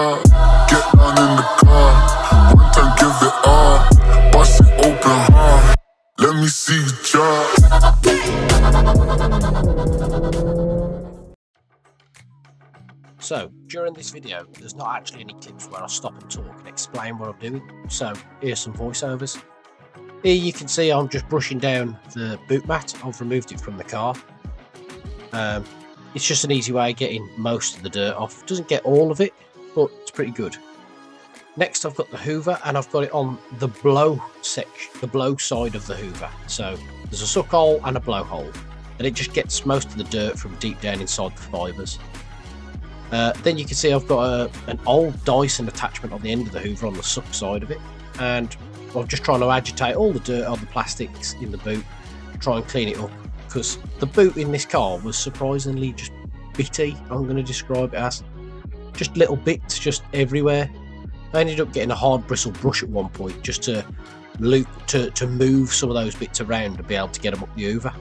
job. Get down in the car, one time give it all. Bust it open hard, let me see you drop. So, during this video, there's not actually any clips where I stop and talk and explain what I'm doing, so here's some voiceovers. Here you can see I'm just brushing down the boot mat. I've removed it from the car. It's just an easy way of getting most of the dirt off. Doesn't get all of it, but it's pretty good. Next I've got the Hoover, and I've got it on the blow section, the blow side of the Hoover. So there's a suck hole and a blow hole, and it just gets most of the dirt from deep down inside the fibres. Then you can see I've got an old Dyson attachment on the end of the Hoover on the suck side of it, and I'm just trying to agitate all the dirt on the plastics in the boot, try and clean it up, because the boot in this car was surprisingly just bitty. I'm going to describe it as just little bits just everywhere. I ended up getting a hard bristle brush at one point just to move some of those bits around to be able to get them up the Hoover.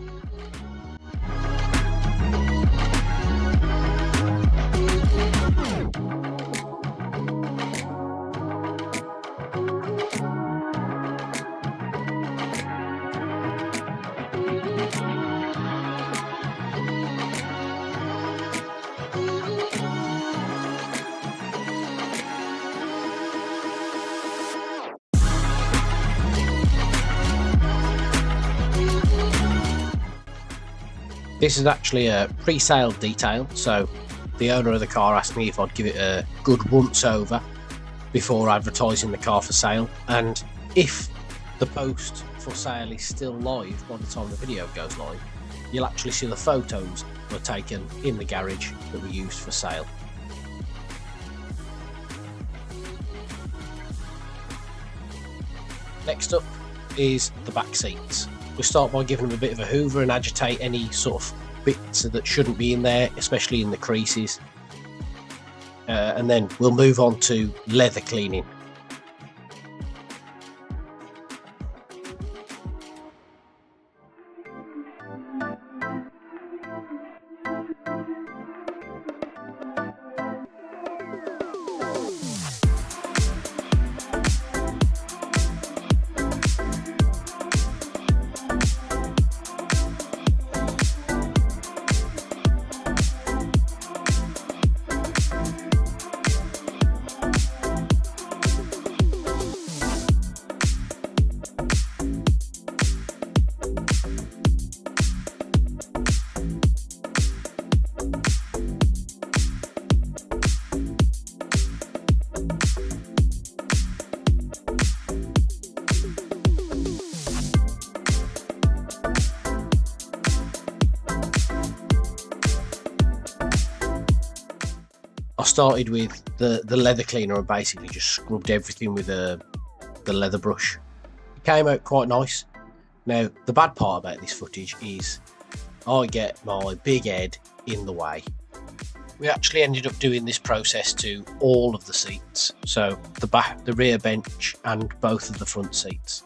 This is actually a pre-sale detail, so the owner of the car asked me if I'd give it a good once over before advertising the car for sale, and if the post for sale is still live by the time the video goes live, you'll actually see the photos were taken in the garage that were used for sale. Next up is the back seats. We'll start by giving them a bit of a hoover and agitate any sort of bits that shouldn't be in there, especially in the creases. And then we'll move on to leather cleaning. I started with the leather cleaner and basically just scrubbed everything with the leather brush. It came out quite nice. Now, the bad part about this footage is I get my big head in the way. We actually ended up doing this process to all of the seats, so the back, the rear bench and both of the front seats.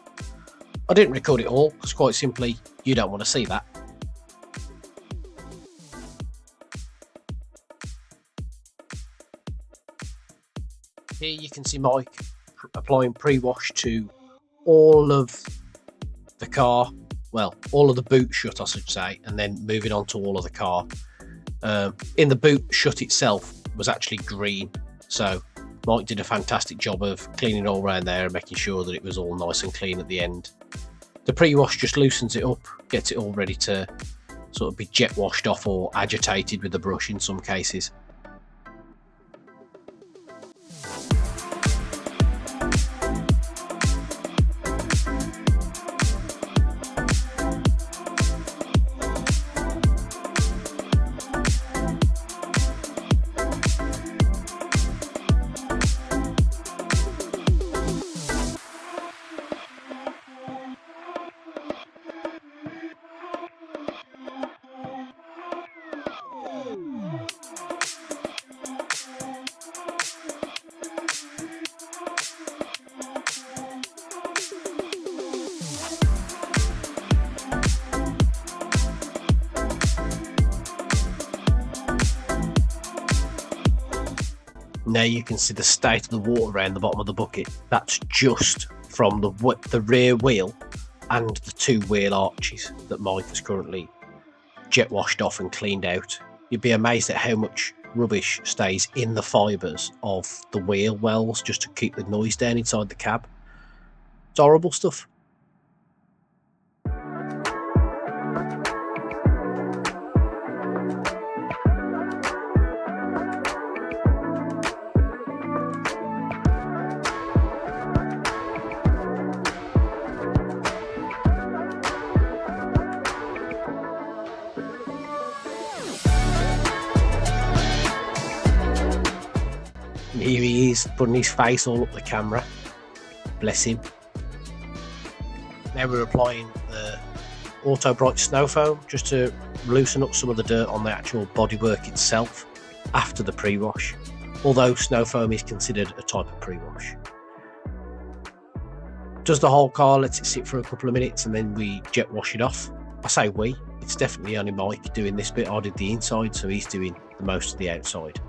I didn't record it all because quite simply you don't want to see that. Here you can see Mike applying pre-wash to all of the car, well, all of the boot shut I should say, and then moving on to all of the car. In the boot shut itself was actually green, so Mike did a fantastic job of cleaning all around there and making sure that it was all nice and clean at the end. The pre-wash just loosens it up, gets it all ready to sort of be jet washed off or agitated with the brush in some cases. Now you can see the state of the water around the bottom of the bucket. That's just from the rear wheel and the two wheel arches that Mike has currently jet washed off and cleaned out. You'd be amazed at how much rubbish stays in the fibres of the wheel wells just to keep the noise down inside the cab. It's horrible stuff. Here he is, putting his face all up the camera. Bless him. Now we're applying the Auto Bright snow foam just to loosen up some of the dirt on the actual bodywork itself after the pre-wash, although snow foam is considered a type of pre-wash. Does the whole car, lets it sit for a couple of minutes, and then we jet wash it off. I say we, it's definitely only Mike doing this bit. I did the inside, so he's doing the most of the outside.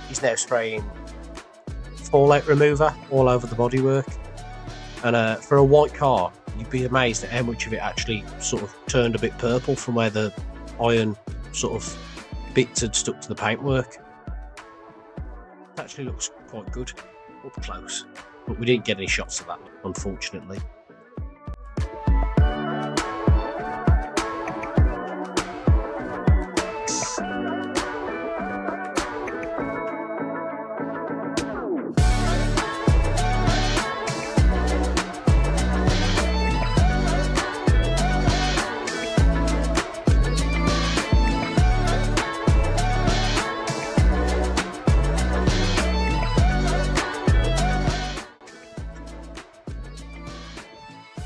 He's now spraying fallout remover all over the bodywork, and for a white car you'd be amazed at how much of it actually sort of turned a bit purple from where the iron sort of bits had stuck to the paintwork. It actually looks quite good up close, but we didn't get any shots of that, unfortunately.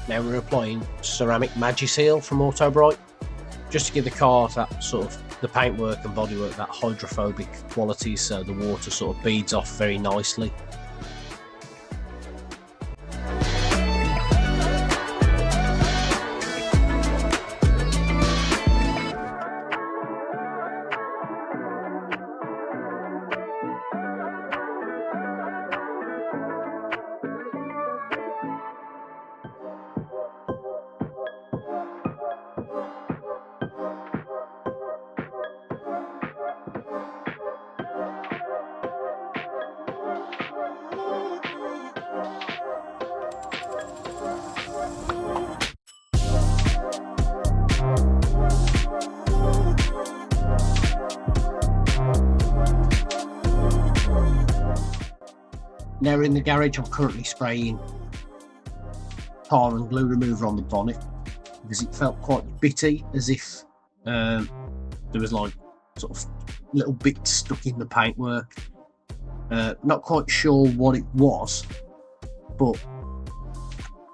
Now we're applying ceramic Magiseal from Auto Bright, just to give the car that sort of, the paintwork and bodywork, that hydrophobic quality, so the water sort of beads off very nicely. Now in the garage, I'm currently spraying tar and glue remover on the bonnet because it felt quite bitty, as if there was like sort of little bits stuck in the paintwork. Not quite sure what it was, but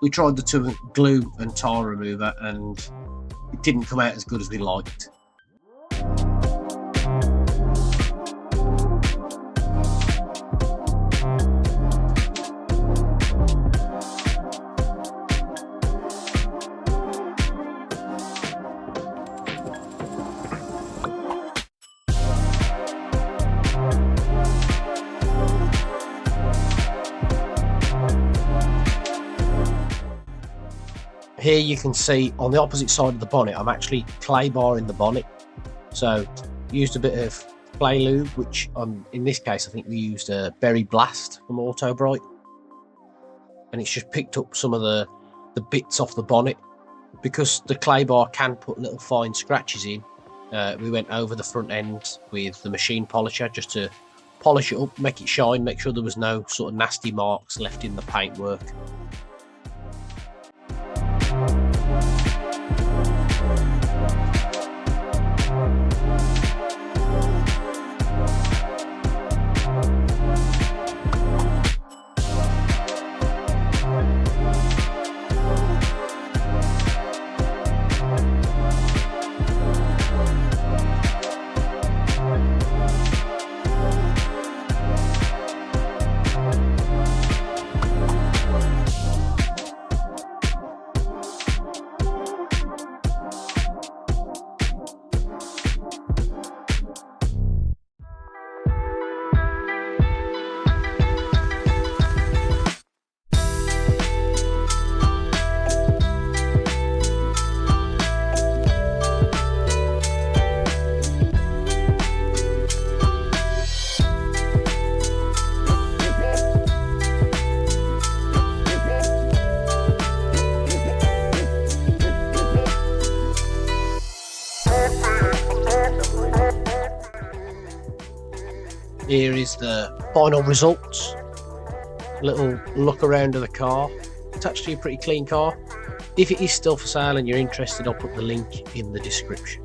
we tried the two glue and tar remover and it didn't come out as good as we liked. Here you can see on the opposite side of the bonnet, I'm actually clay barring the bonnet. So used a bit of clay lube, which in this case I think we used a Berry Blast from Auto Bright, and it's just picked up some of the bits off the bonnet. Because the clay bar can put little fine scratches in, we went over the front end with the machine polisher just to polish it up, make it shine, make sure there was no sort of nasty marks left in the paintwork. Here is the final results. A little look around of the car. It's actually a pretty clean car. If it is still for sale and you're interested, I'll put the link in the description.